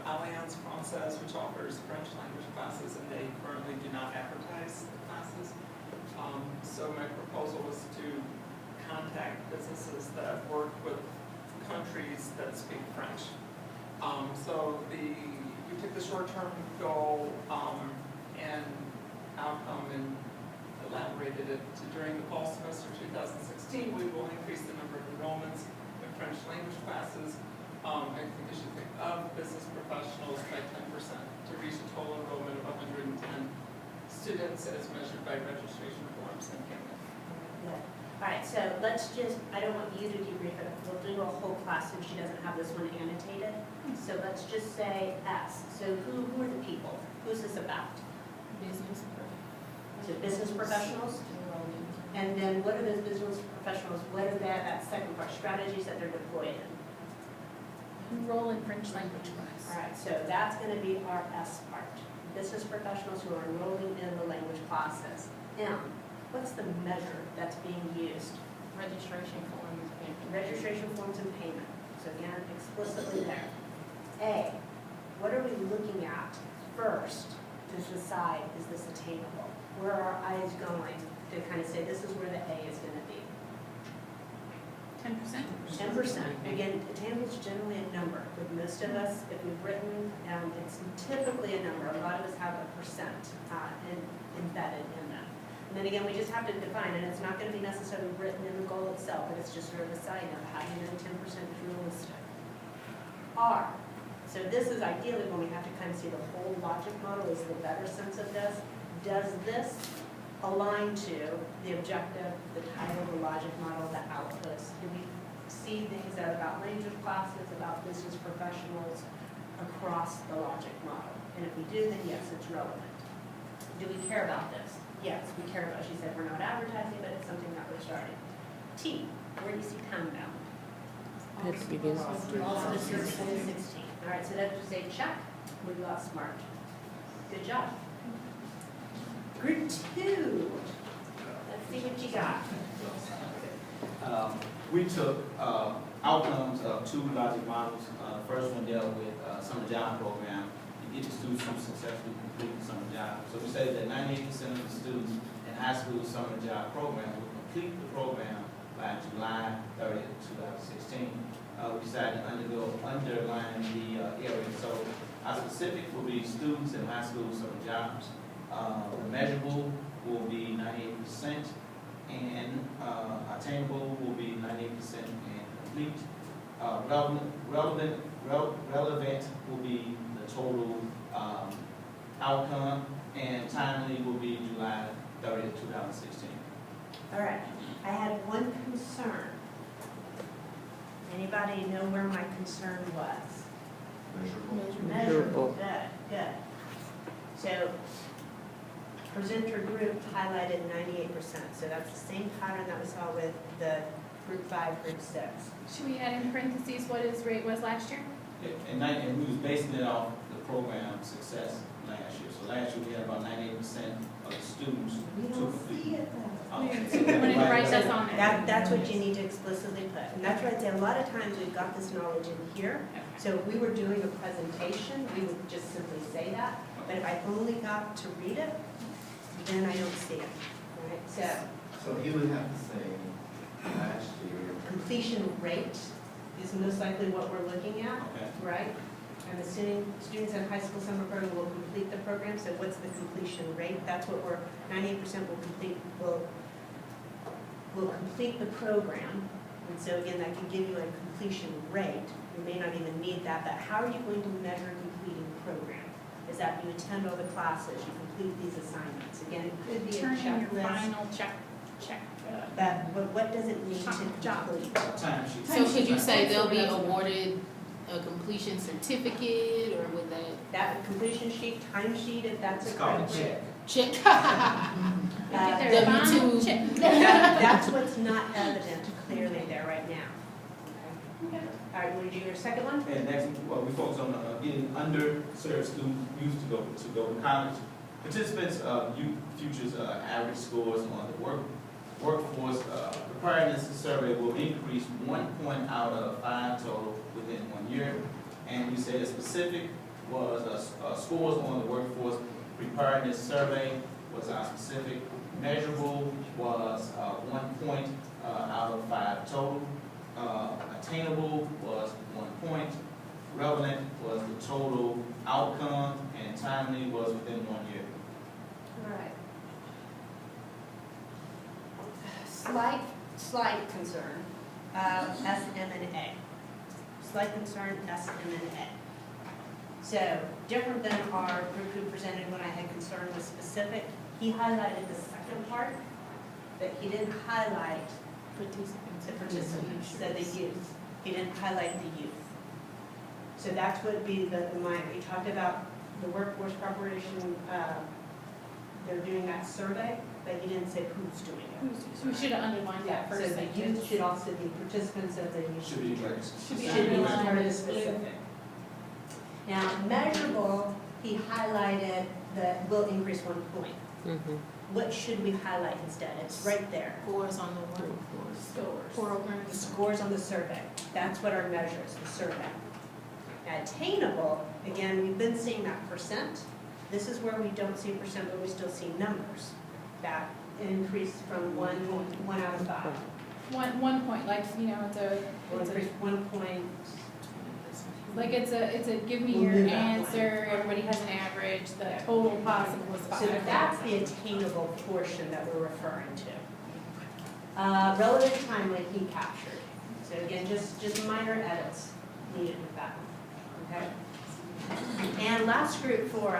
Alliance Française, which offers French language classes, and they currently do not advertise the classes. So my proposal was to contact businesses that work with countries that speak French. So we took the short-term goal and outcome and elaborated it to during the fall semester 2016, we will increase the number of enrollments in French language classes. I think you should think of business professionals by 10% to reach a total enrollment of 110 students as measured by registration forms and payment. Good. All right, so let's just, I don't want you to debrief it, we'll do a whole class since she doesn't have this one annotated. So let's just say S. So who are the people? Who's this about? Business. So business professionals? And then what are those business professionals, what are that second part, strategies that they're deployed in? Enroll in French language class. All right, so that's going to be our S part. Business professionals who are enrolling in the language classes. M, what's the measure that's being used? Registration forms. Registration forms and payment. So again, explicitly there. A, what are we looking at first to decide, is this attainable? Where are our eyes going to kind of say this is where the A is going to be? 10%. 10%. Again, attainable is generally a number. With most of us, if we've written, it's typically a number. A lot of us have a percent embedded in them. And then again, we just have to define, and it's not going to be necessarily written in the goal itself, but it's just sort of a side note. How do you know 10% is realistic? R. So this is ideally when we have to kind of see the whole logic model is the better sense of this. Does this align to the objective, the title, the logic model, the outputs? Do we see things that are about language classes, about business professionals across the logic model? And if we do, then yes, it's relevant. Do we care about this? Yes, we care about it. She said we're not advertising, but it's something that we're starting. T, where do you see time bound? At the beginning. Also 16. All right, so that's just say check. We got smart. Good job. Group 2. Let's see what you got. We took outcomes of 2 logic models. The first one dealt with summer job program to get the students who successfully completed the summer job. So we said that 98% of the students in high school summer job program will complete the program by July 30th, 2016. We decided to underline the area. So our specific will be students in high school summer jobs. The measurable will be 98%, and attainable will be 98% and complete. Relevant will be the total outcome, and timely will be July 30th, 2016. All right. I had one concern. Anybody know where my concern was? Measurable. Good, good. So presenter group highlighted 98%. So that's the same pattern that we saw with the group 5, group 6. Should we add in parentheses what his rate was last year? And we was basing it off the program success last year. So last year we had about 98% of the students We to don't complete. see it though. We wanted to write this on there. That's what you need to explicitly put. And that's right there. A lot of times we've got this knowledge in here. So if we were doing a presentation, we would just simply say that. But if I only got to read it, then I don't see it. All right? So you would have to say last year. Completion rate is most likely what we're looking at, Okay. right? And the students in high school summer program will complete the program. So what's the completion rate? That's what we're 98% will complete the program. And so again, that can give you a completion rate. You may not even need that, but how are you going to measure completing the program? Is that you attend all the classes, you complete these assignments? Again, it could be a Turn in your checklist. final check. But what does it mean to Job. complete? Time sheet. So could you say they'll be awarded a completion certificate, or would that That completion sheet, time sheet, if that's It's called a appropriate. check. check? Get their W-2. final check. That's what's not evident clearly there right now. Okay. All right, will you do your second one? And next, we focus on getting underserved students used to go to college. Participants' youth futures average scores on the workforce preparedness survey will increase 1 point out of 5 total within 1 year. And we say a specific was, scores on the workforce preparedness survey was our specific. Measurable was 1 point out of 5 total. Attainable was 1 point. Relevant was the total outcome, and timely was within 1 year. All right. Slight concern, SMNA. Slight concern, SMNA. So, different than our group who presented when I had concern with specific, he highlighted the second part, but he didn't highlight the participants, so the youth. He didn't highlight the youth. So that's what would be we talked about the workforce preparation, they're doing that survey, but he didn't say who's doing it. We should have underlined that So first the youth sentence. should also be participants of the youth. Should be like. Should be Should be underlined. very specific. Now, measurable, he highlighted that will increase 1 point. What should we highlight instead? It's right there. Scores on the workforce. Programs. The scores on the survey. That's what our measure is, the survey. Now, attainable, again, we've been seeing that percent. This is where we don't see percent, but we still see numbers. That increased from 1 out of 5. 1 point, like, you know, Or increased 1 point. it's a give me We'll your do that. answer, everybody has an average, the total possible was 5. So that's the attainable portion that we're referring to. Relevant timely, he captured. So again, just minor edits needed with that, okay? And last group for